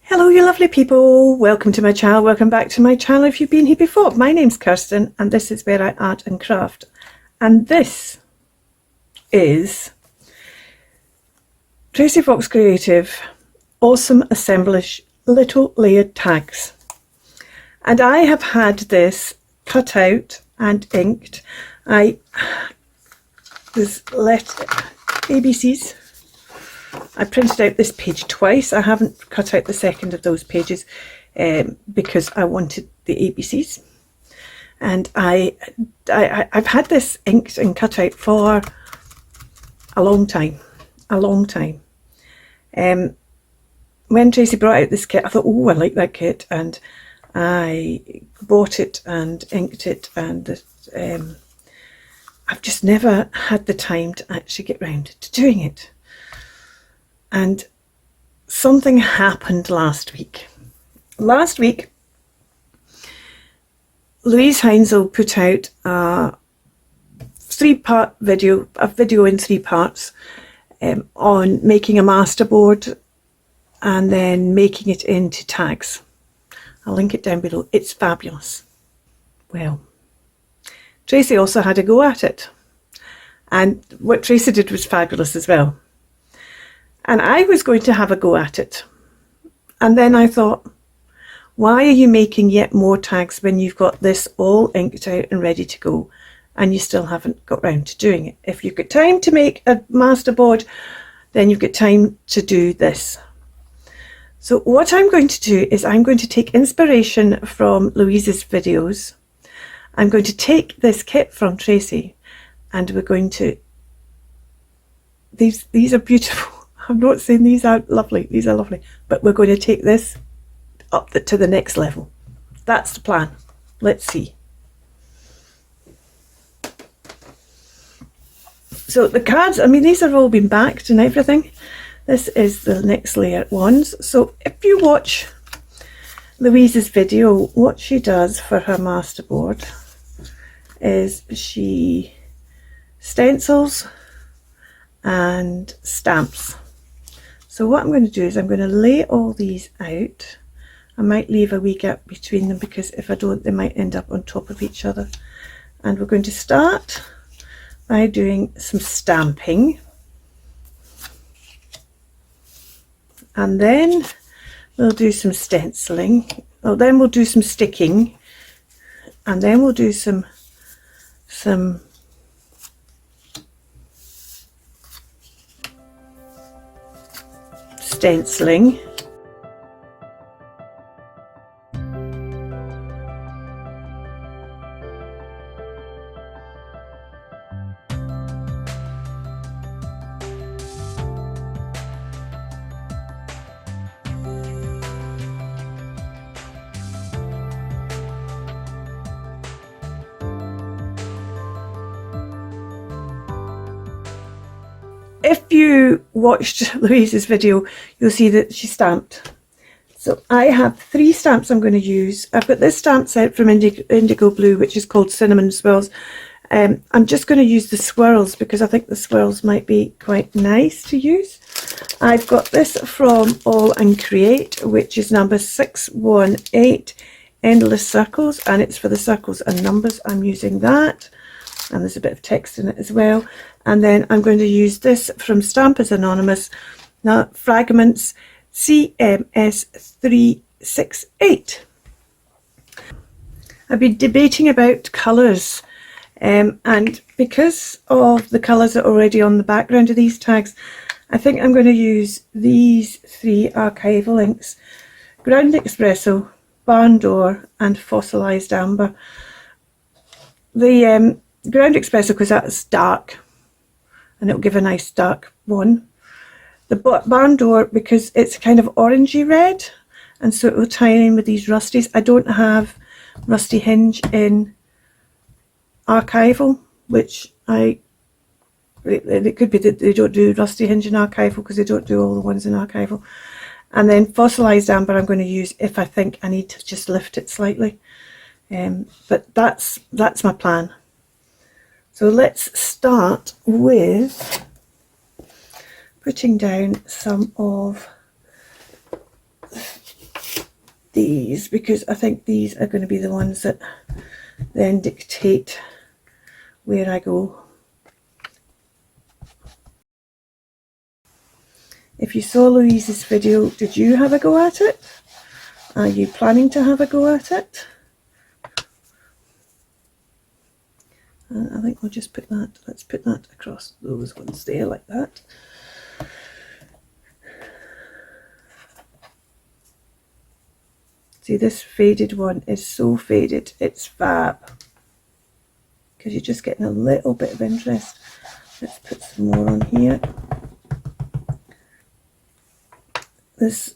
Hello you lovely people, welcome to my channel, welcome back to my channel if you've been here before. My name's Kirsten and this is where I art and craft, and this is Tracie Fox Creative Awesome Assemblage Little Layered Tags, and I have had this cut out and inked. There's ABCs. I printed out this page twice. I haven't cut out the second of those pages because I wanted the ABCs, and I've had this inked and cut out for a long time. When Tracie brought out this kit, I thought, oh, I like that kit, and I bought it and inked it, and I've just never had the time to actually get round to doing it. And something happened last week. Last week, Luise Heinzel put out a video in 3 parts on making a masterboard and then making it into tags. I'll link it down below. It's fabulous. Well, Tracie also had a go at it, and what Tracie did was fabulous as well. And I was going to have a go at it. And then I thought, why are you making yet more tags when you've got this all inked out and ready to go and you still haven't got round to doing it? If you've got time to make a masterboard, then you've got time to do this. So what I'm going to do is I'm going to take inspiration from Luise's videos. I'm going to take this kit from Tracie, and we're going to, these are beautiful. I'm not saying these aren't lovely, these are lovely, but we're going to take this up to the next level. That's the plan. Let's see. So the cards, I mean, these have all been backed and everything. This is the next layer ones. So if you watch Luise's video, what she does for her masterboard is she stencils and stamps. So what I'm going to do is I'm going to lay all these out. I might leave a wee gap between them because if I don't, they might end up on top of each other. And we're going to start by doing some stamping. And then we'll do some stenciling. Well, then we'll do some sticking. And then we'll do some stenciling. If you watched Luise's video, you'll see that she stamped. So I have 3 stamps I'm going to use. I've got this stamp set from Indigo Blue, which is called Cinnamon Swirls. I'm just going to use the swirls because I think the swirls might be quite nice to use. I've got this from All and Create, which is number 618, Endless Circles, and it's for the circles and numbers. I'm using that, and there's a bit of text in it as well. And then I'm going to use this from Stampers Anonymous, now Fragments CMS 368. I've been debating about colours, and because of the colours that are already on the background of these tags, I think I'm going to use these 3 archival inks: Ground Espresso, Barn Door and Fossilized Amber. The Ground Espresso, because that's dark and it'll give a nice dark one. The Barn Door, because it's kind of orangey red, and so it will tie in with these rusties. I don't have Rusty Hinge in archival, which it could be that they don't do Rusty Hinge in archival because they don't do all the ones in archival. And then Fossilized Amber I'm going to use if I think I need to just lift it slightly. But that's my plan. So let's start with putting down some of these because I think these are going to be the ones that then dictate where I go. If you saw Louise's video, did you have a go at it? Are you planning to have a go at it? I think we'll just put that, let's put that across those ones there like that. See, this faded one is so faded, it's fab. Because you're just getting a little bit of interest. Let's put some more on here. There's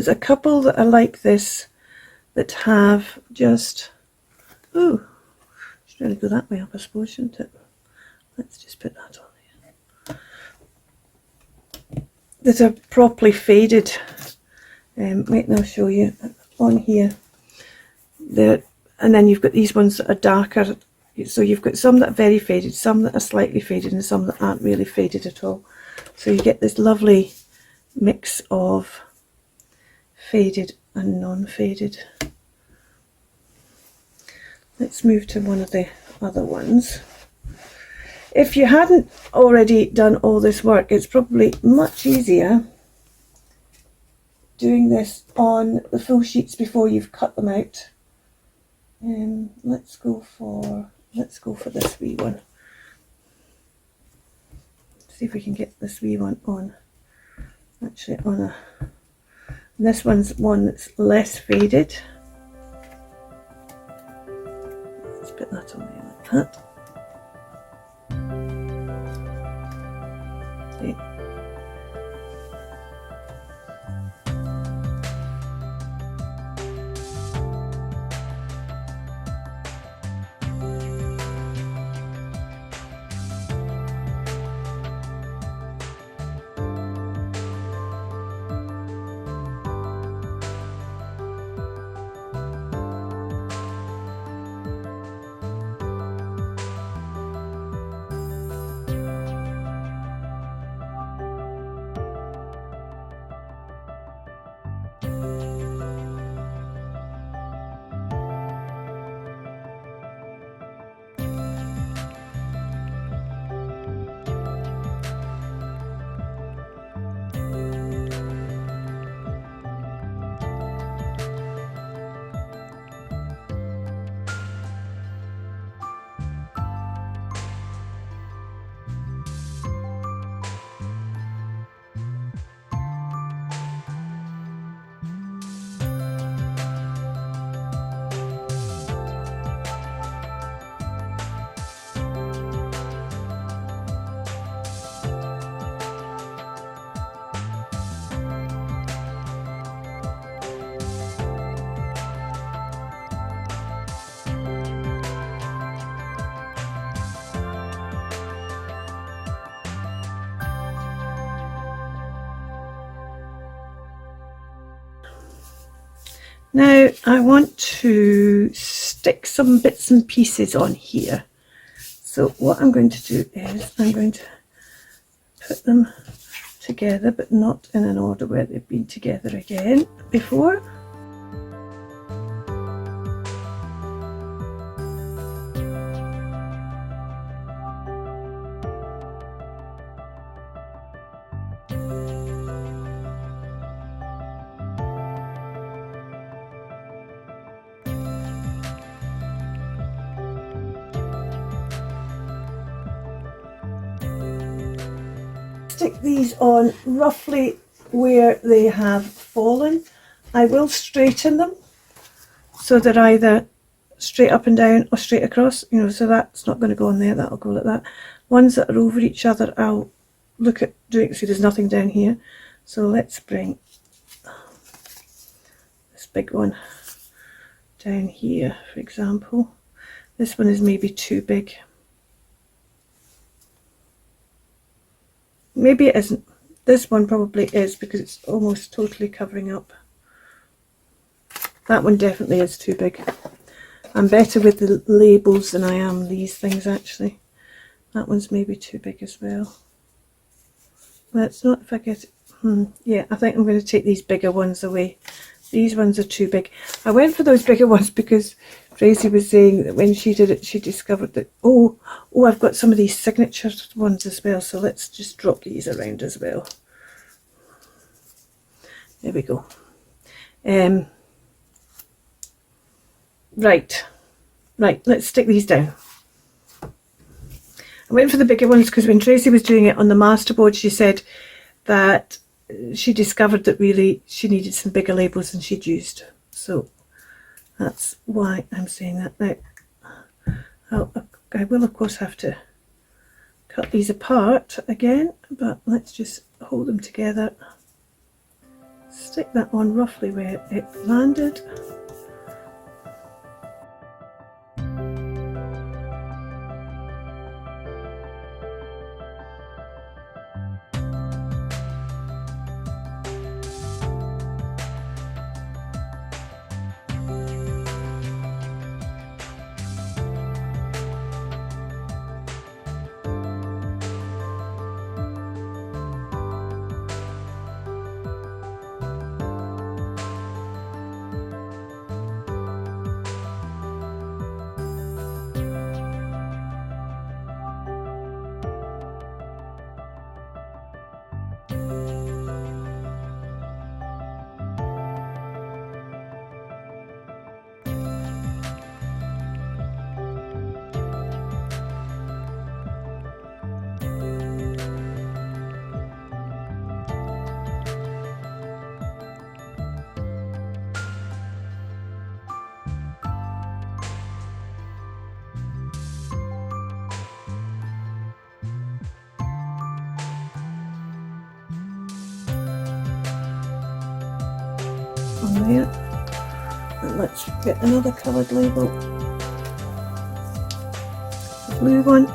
a couple that are like this that have just, oh, should really go that way up, I suppose, shouldn't it? Let's just put that on here. That are properly faded. Wait, and I'll show you on here. And then you've got these ones that are darker. So you've got some that are very faded, some that are slightly faded, and some that aren't really faded at all. So you get this lovely mix of faded and non-faded. Let's move to one of the other ones. If you hadn't already done all this work, it's probably much easier doing this on the full sheets before you've cut them out. Let's go for this wee one. See if we can get this wee one on. Actually, on a. This one's one that's less faded. Let's put that on there like that. See. Now I want to stick some bits and pieces on here. So what I'm going to do is I'm going to put them together, but not in an order where they've been together again before. Stick these on roughly where they have fallen. I will straighten them so they're either straight up and down or straight across, you know, so that's not going to go on there, that'll go like that. Ones that are over each other I'll look at doing, see there's nothing down here, so let's bring this big one down here, for example. This one is maybe too big. Maybe it isn't. This one probably is because it's almost totally covering up. That one definitely is too big. I'm better with the labels than I am these things actually. That one's maybe too big as well. Let's not, if I get it. Yeah, I think I'm going to take these bigger ones away These ones are too big. I went for those bigger ones because Tracie was saying that when she did it, she discovered that, oh, I've got some of these signature ones as well. So let's just drop these around as well. There we go. Right, let's stick these down. I went for the bigger ones because when Tracie was doing it on the masterboard, she said that she discovered that really she needed some bigger labels than she'd used. So that's why I'm saying that. Now, I will of course have to cut these apart again, but let's just hold them together. Stick that on roughly where it landed. On there, and let's get another coloured label, the blue one.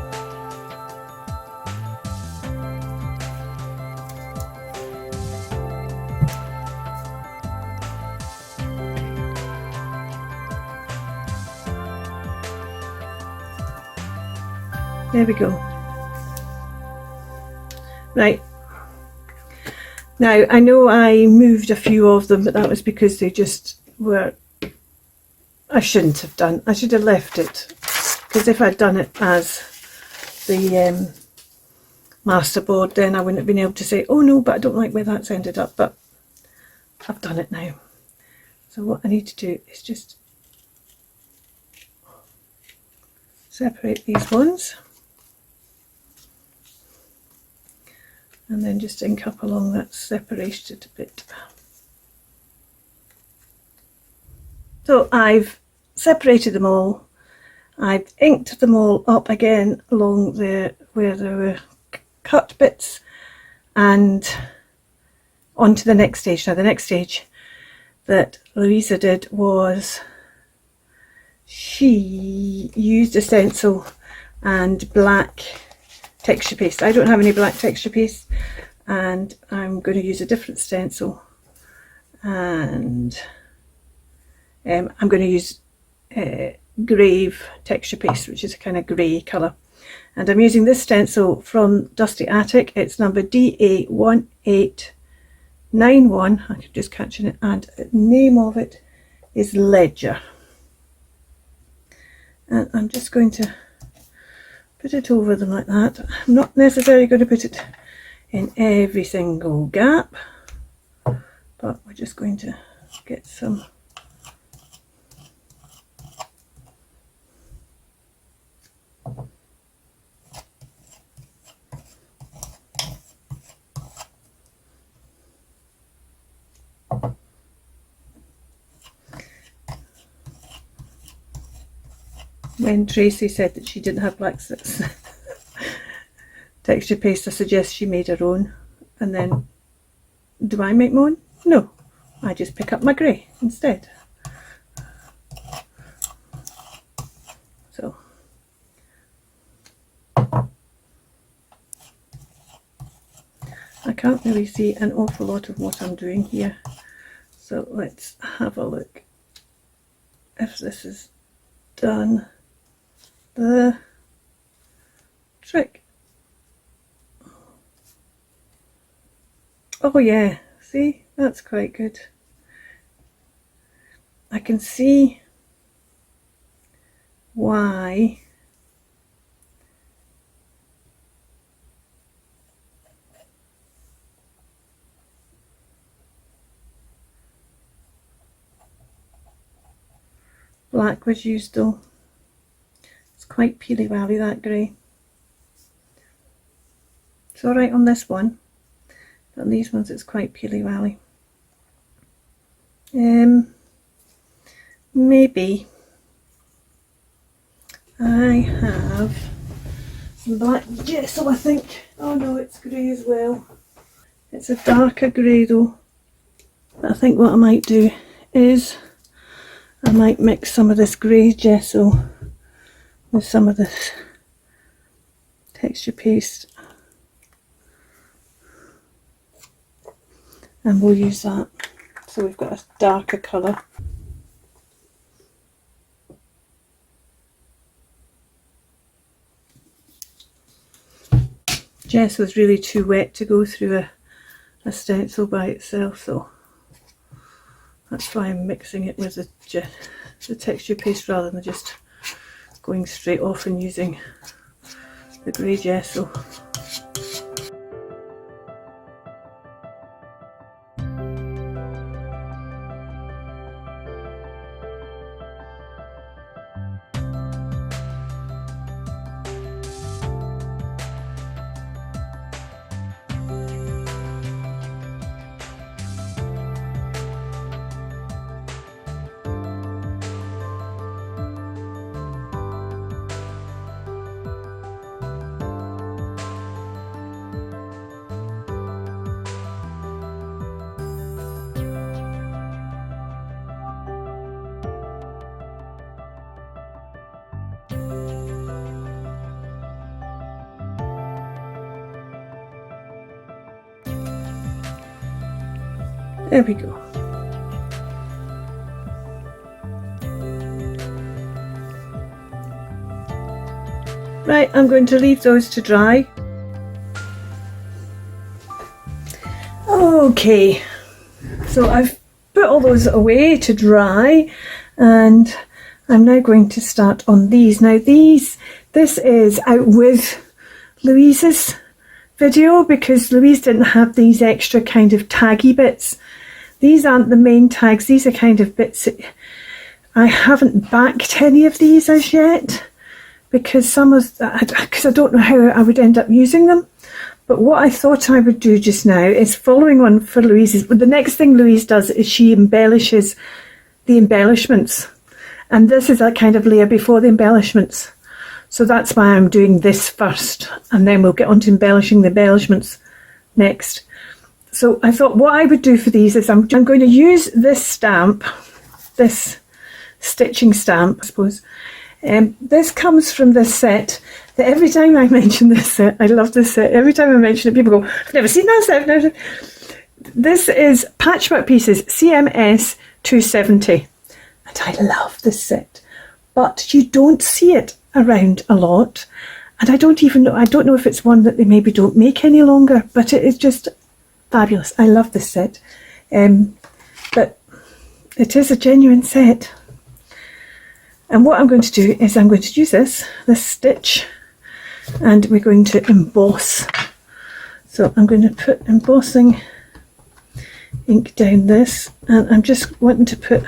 There we go. Right. Now, I know I moved a few of them, but that was because they just were, I shouldn't have done. I should have left it, because if I'd done it as the masterboard, then I wouldn't have been able to say, oh no, but I don't like where that's ended up, but I've done it now. So what I need to do is just separate these ones. And then just ink up along that separated bit. So I've separated them all. I've inked them all up again along there where there were cut bits and on to the next stage. Now the next stage that Luise did was she used a stencil and black texture paste. I don't have any black texture paste, and I'm going to use a different stencil, and I'm going to use Grave texture paste, which is a kind of grey colour, and I'm using this stencil from Dusty Attic. It's number DA1891. I could just catch it, and the name of it is Ledger, and I'm just going to put it over them like that. I'm not necessarily going to put it in every single gap, but we're just going to get some when Tracie said that she didn't have black texture paste, I suggest she made her own. And then, do I make my own? No, I just pick up my grey instead. So, I can't really see an awful lot of what I'm doing here. So let's have a look if this is done. The trick. Oh yeah, see, that's quite good. I can see why black was used though. It's quite peely wally, that grey. It's alright on this one, but on these ones it's quite peely wally. Maybe I have some black gesso, I think. Oh no, it's grey as well. It's a darker grey though. But I think what I might do is I might mix some of this grey gesso with some of this texture paste, and we'll use that. So we've got a darker colour. Gesso is really too wet to go through a stencil by itself, so that's why I'm mixing it with the texture paste rather than just going straight off and using the grey gesso. There we go. Right, I'm going to leave those to dry. Okay, so I've put all those away to dry, and I'm now going to start on these. Now this is out with Luise's video because Luise didn't have these extra kind of taggy bits. These aren't the main tags, these are kind of bits that I haven't backed any of these as yet because I don't know how I would end up using them. But what I thought I would do just now is following on for Luise's. The next thing Luise does is she embellishes the embellishments, and this is a kind of layer before the embellishments. So that's why I'm doing this first, and then we'll get on to embellishing the embellishments next. So I thought what I would do for these is I'm going to use this stamp, this stitching stamp, I suppose. This comes from this set that every time I mention this set, I love this set, every time I mention it people go, I've never seen that set. This is Patchwork Pieces CMS 270, and I love this set, but you don't see it around a lot, and I don't know if it's one that they maybe don't make any longer, but it is just fabulous. I love this set, but it is a genuine set. And what I'm going to do is I'm going to use this stitch, and we're going to emboss. So I'm going to put embossing ink down this, and I'm just wanting to put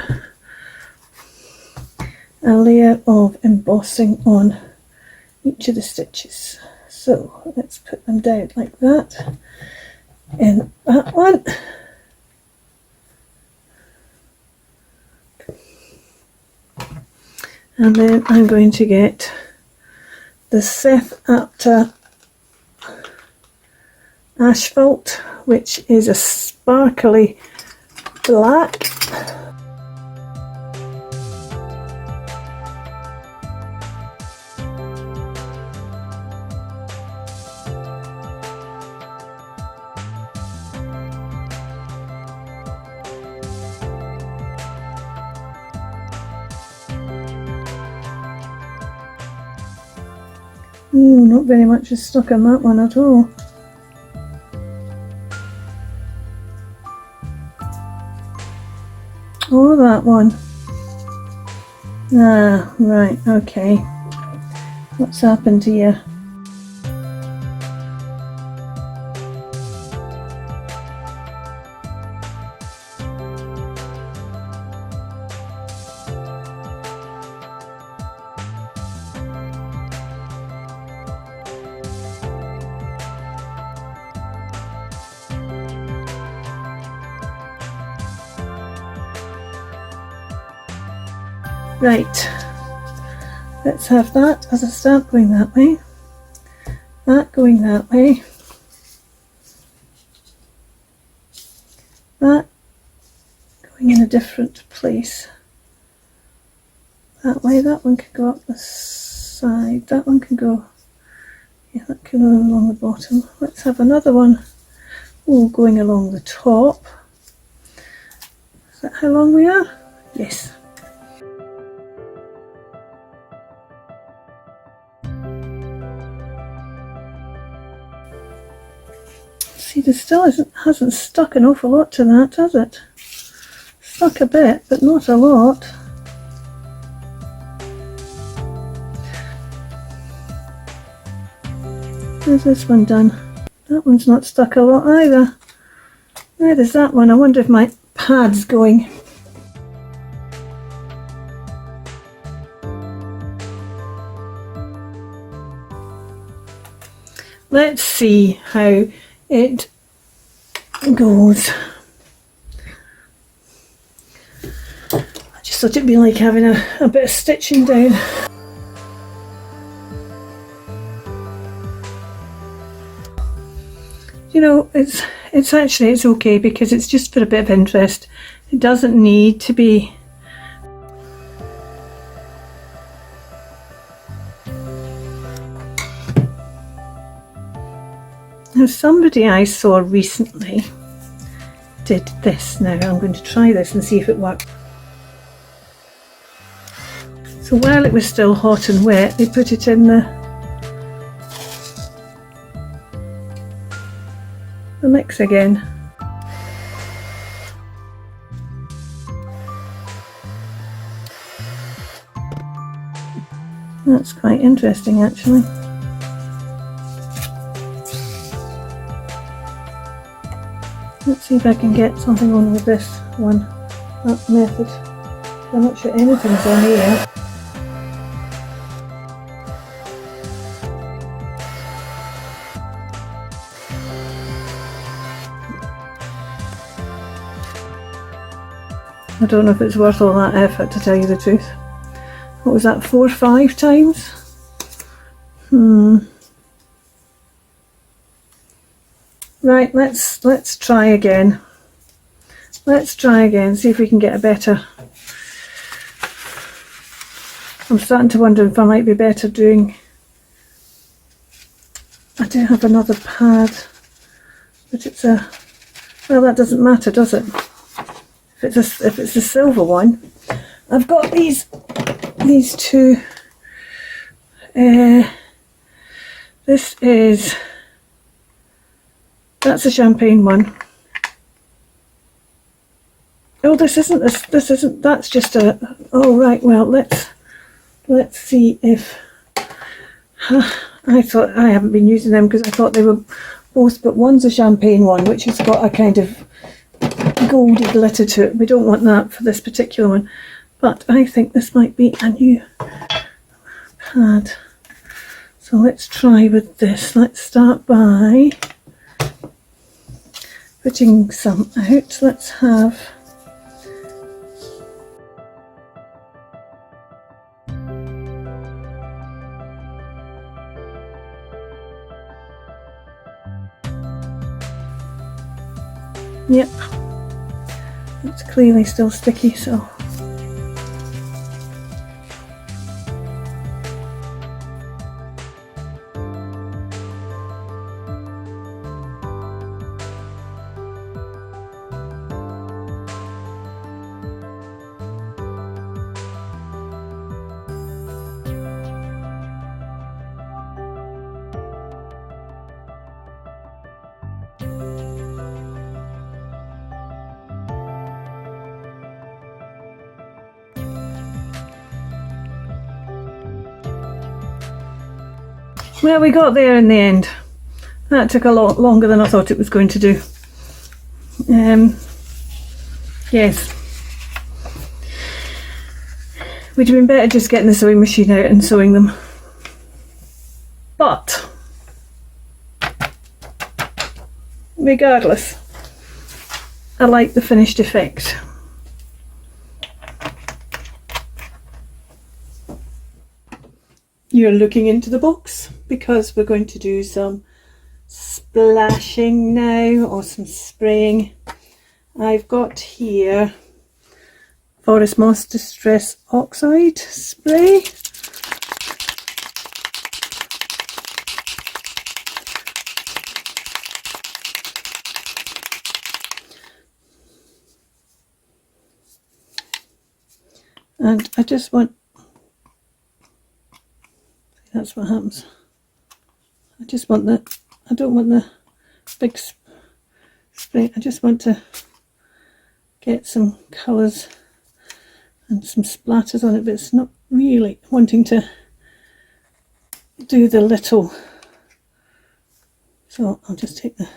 a layer of embossing on each of the stitches. So let's put them down like that in that one. And then I'm going to get the Seth Apta Asphalt, which is a sparkly black. Ooh, not very much is stuck on that one at all. Or that one. Ah, right, okay. What's happened here? Right, let's have that as a stamp going that way, that going that way, that going in a different place. That way, that one can go up the side, that one can go, yeah, that can go along the bottom. Let's have another one, oh, going along the top. Is that how long we are? Yes. See, there still hasn't stuck an awful lot to that, has it? Stuck a bit, but not a lot. How's this one done? That one's not stuck a lot either. There's that one. I wonder if my pad's going. Let's see how it goes. I just thought it'd be like having a bit of stitching down. You know, it's actually okay because it's just for a bit of interest. It doesn't need to be. Now, somebody I saw recently did this. Now I'm going to try this and see if it works. So while it was still hot and wet, they put it in the mix again. That's quite interesting, actually. Let's see if I can get something on with this one, that method. I'm not sure anything's on here. I don't know if it's worth all that effort, to tell you the truth. What was that, 4 or 5 times? Right, let's try again. Let's try again, see if we can get a better. I'm starting to wonder if I might be better doing. I do have another pad, but it's a, well, that doesn't matter, does it? If it's a silver one, I've got these two. This is, that's a champagne one. Oh, this isn't, that's just a, oh right, well, let's see if, I thought, I haven't been using them because I thought they were both, but one's a champagne one, which has got a kind of goldy glitter to it. We don't want that for this particular one, but I think this might be a new pad. So let's try with this. Let's start by putting some out. Let's have yep, it's clearly still sticky, so Well, we got there in the end. That took a lot longer than I thought it was going to do. Yes. Would have been better just getting the sewing machine out and sewing them. But regardless, I like the finished effect. You're looking into the box because we're going to do some splashing now, or some spraying. I've got here Forest Moss Distress Oxide spray. And I just want, that's what happens. I just want the, I don't want the big spray, I just want to get some colours and some splatters on it, but it's not really wanting to do the little, so I'll just take the,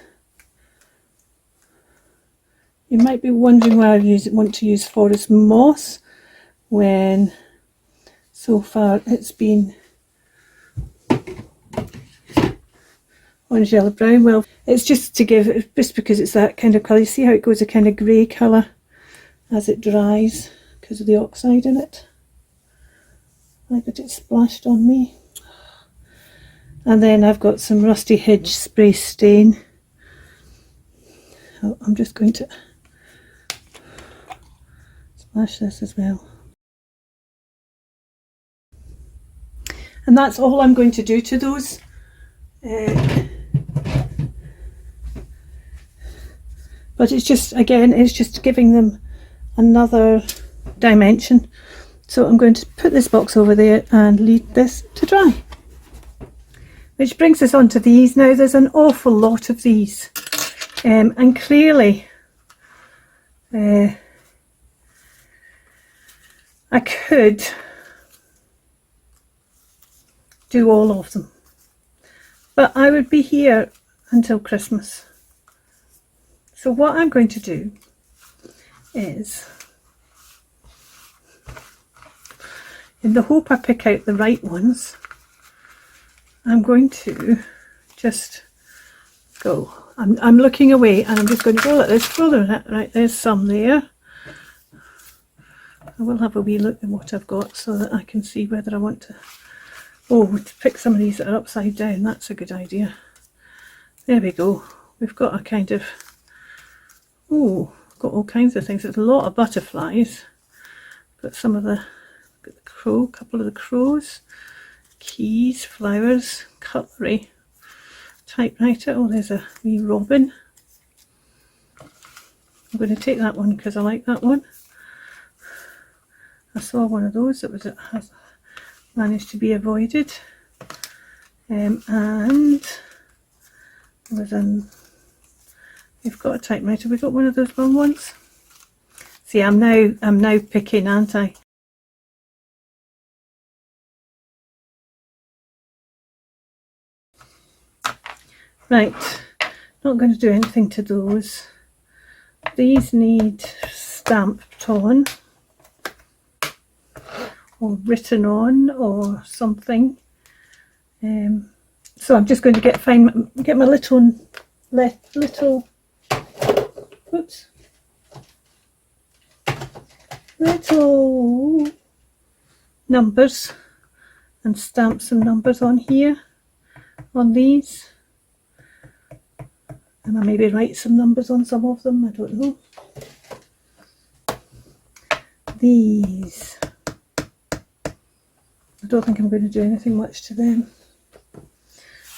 you might be wondering why I want to use Forest Moss when so far it's been orange, yellow, brown. Well, it's just to give, just because it's that kind of colour. You see how it goes a kind of grey colour as it dries because of the oxide in it. I got it splashed on me. And then I've got some Rusty Hedge spray stain. So I'm just going to splash this as well. And that's all I'm going to do to those. But it's just, again, it's just giving them another dimension. So I'm going to put this box over there and leave this to dry. Which brings us on to these. Now there's an awful lot of these. And clearly I could do all of them, but I would be here until Christmas. So what I'm going to do is, in the hope I pick out the right ones, I'm going to just go, I'm looking away and I'm just going to go like this, follow that, right, there's some there. I will have a wee look at what I've got so that I can see whether I want to, to pick some of these that are upside down. That's a good idea. There we go. We've got a kind of, got all kinds of things. There's a lot of butterflies. Got some of the crow, a couple of the crows, keys, flowers, cutlery, typewriter. Oh, there's a wee robin. I'm going to take that one because I like that one. I saw one of those that has managed to be avoided, and there was we've got a typewriter. We've got one of those long ones. See, I'm now picking, aren't I? Right, not going to do anything to those. These need stamped on or written on or something. So I'm just going to get my little numbers and stamp some numbers on here, on these. And I maybe write some numbers on some of them, I don't know. These, I don't think I'm going to do anything much to them.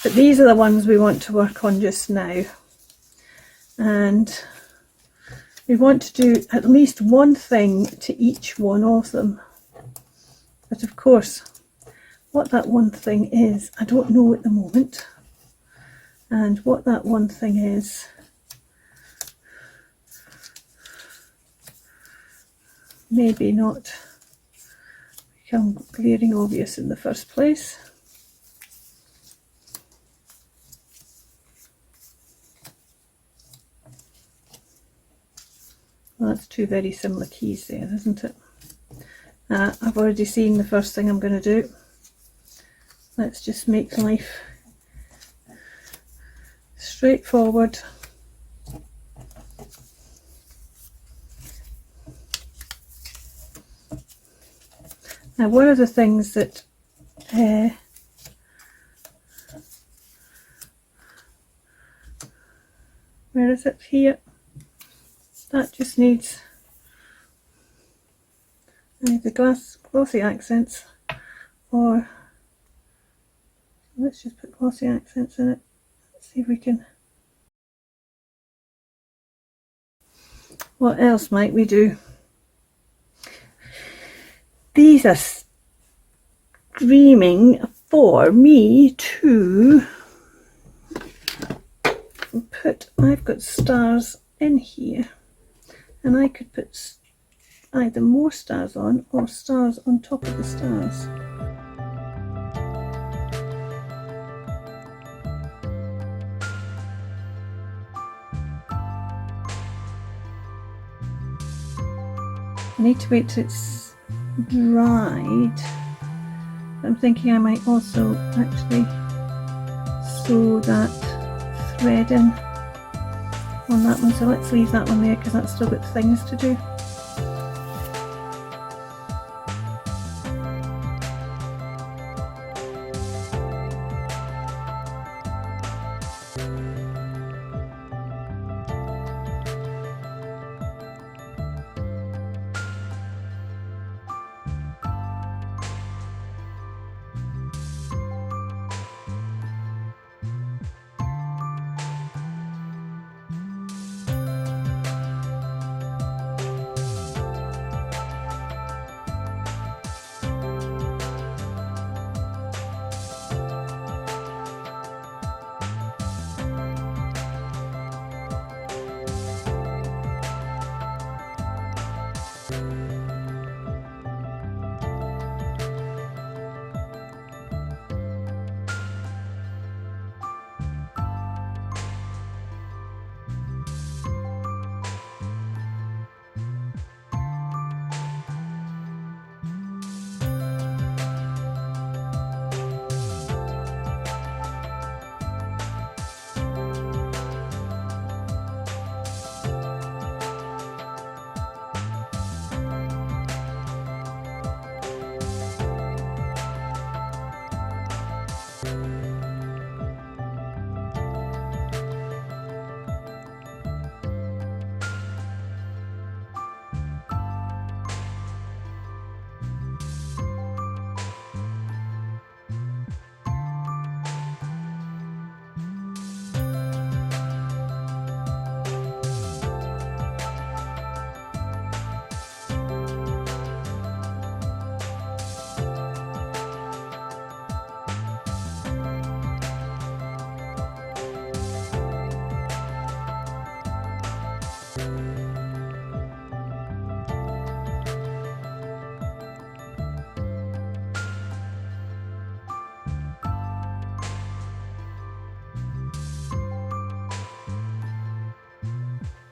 But these are the ones we want to work on just now. And we want to do at least one thing to each one of them. But of course, what that one thing is, I don't know at the moment. And what that one thing is, maybe not become glaring obvious in the first place. that's two very similar keys there, isn't it? I've already seen the first thing I'm going to do. Let's just make life straightforward. Now, one of the things that where is it? Here. That just needs, I need the glossy accents, or let's just put glossy accents in it. Let's see if we can. What else might we do? These are screaming for me to put, I've got stars in here, and I could put either more stars on or stars on top of the stars. I need to wait till it's dried. I'm thinking I might also actually sew that thread in on that one, so let's leave that one there because that's still got things to do.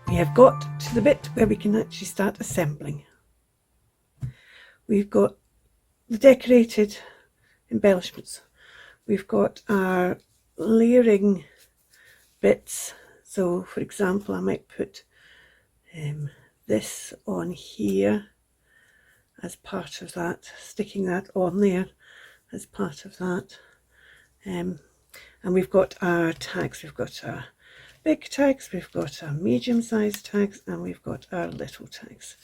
We have got to the bit where we can actually start assembling. We've got the decorated embellishments. We've got our layering bits. So for example, I might put this on here as part of that, sticking that on there as part of that. And we've got our tags. We've got our big tags, we've got our medium-sized tags, and we've got our little tags.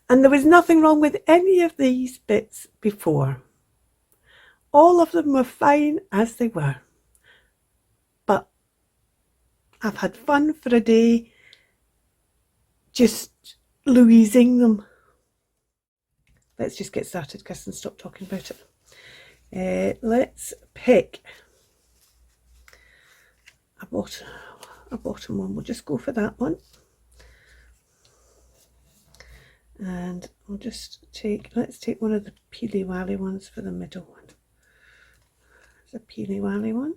And there was nothing wrong with any of these bits before. All of them were fine as they were. But I've had fun for a day just Luising them. Let's just get started, Kirsten, stop talking about it. Let's pick a bottom one. We'll just go for that one, and we'll just let's take one of the peely wally ones for the middle one. There's a peely wally one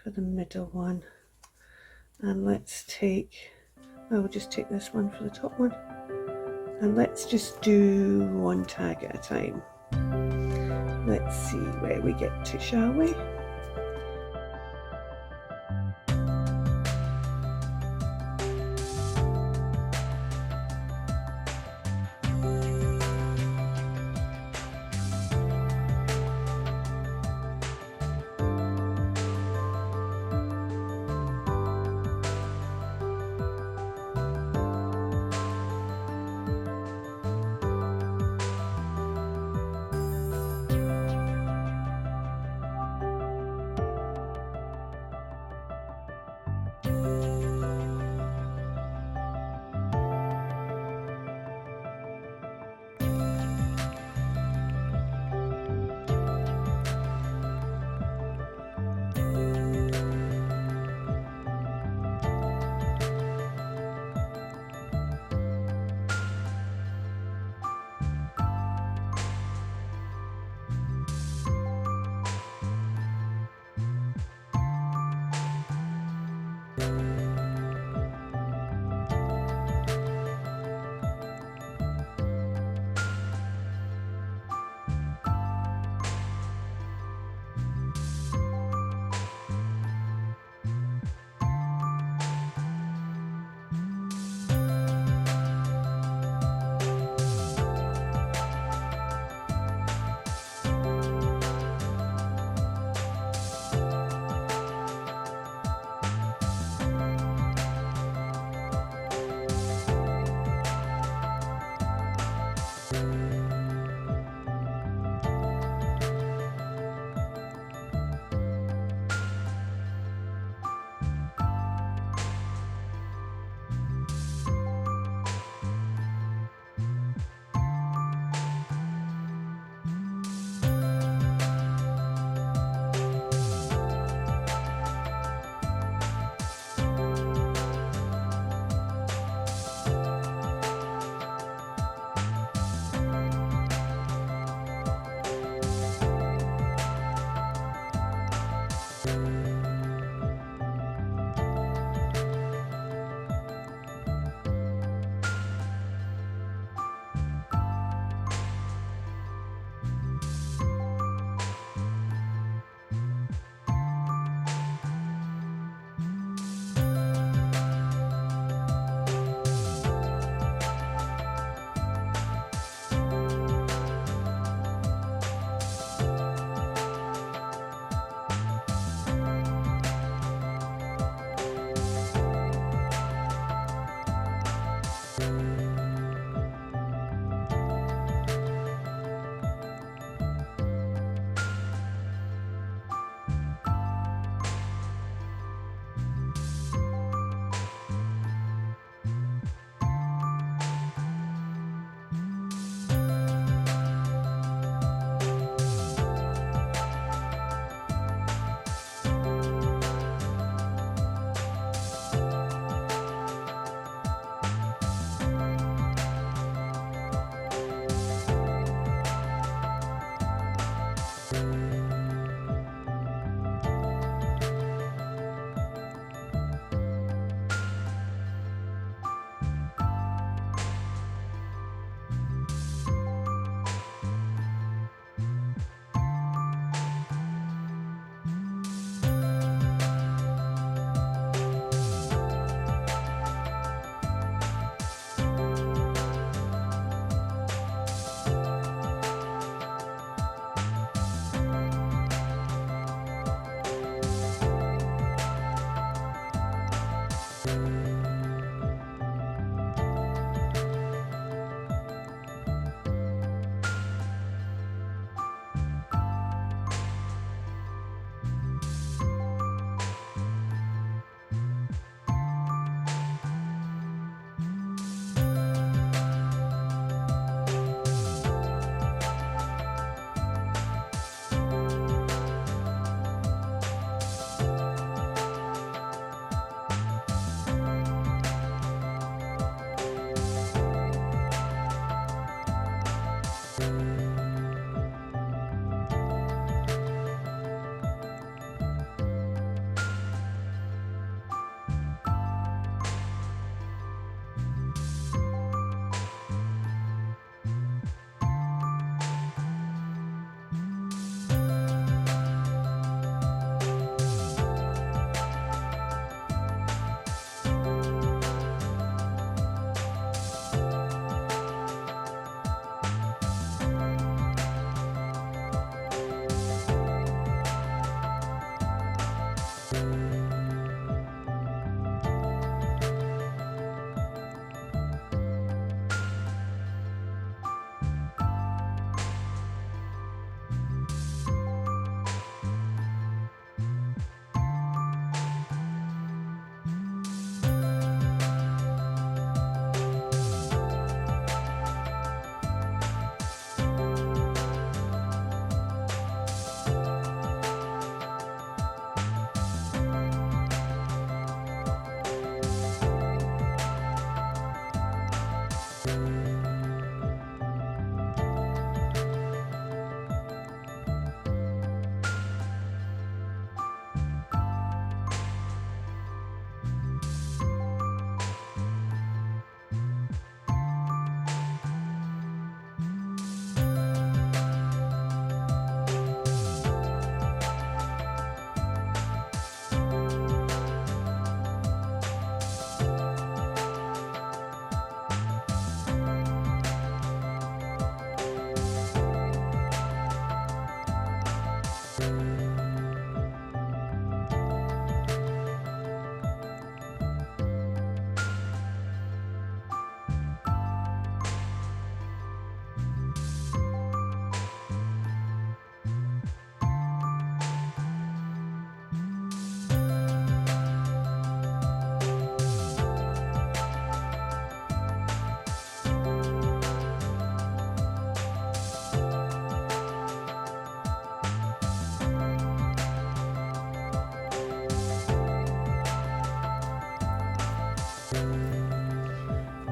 for the middle one, and let's take I will just take this one for the top one, and let's just do one tag at a time. Let's see where we get to, shall we?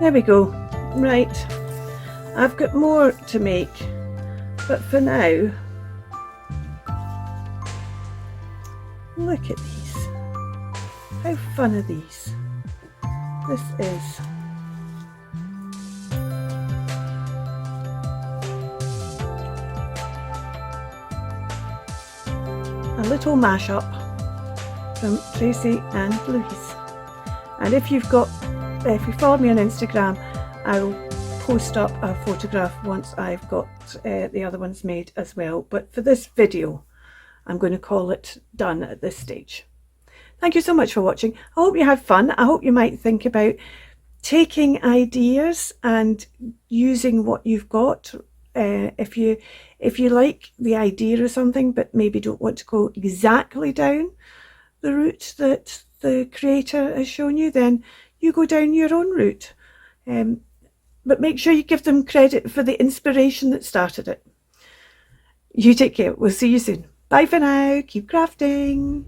There we go. Right, I've got more to make, but for now, look at these. How fun are these? This is a little mashup from Tracie and Luise. And if you follow me on Instagram, I'll post up a photograph once I've got the other ones made as well. But for this video, I'm going to call it done at this stage. Thank you so much for watching. I hope you have fun. I hope you might think about taking ideas and using what you've got. If you like the idea of something but maybe don't want to go exactly down the route that the creator has shown you, then you go down your own route. But make sure you give them credit for the inspiration that started it. You take care. We'll see you soon. Bye for now. Keep crafting.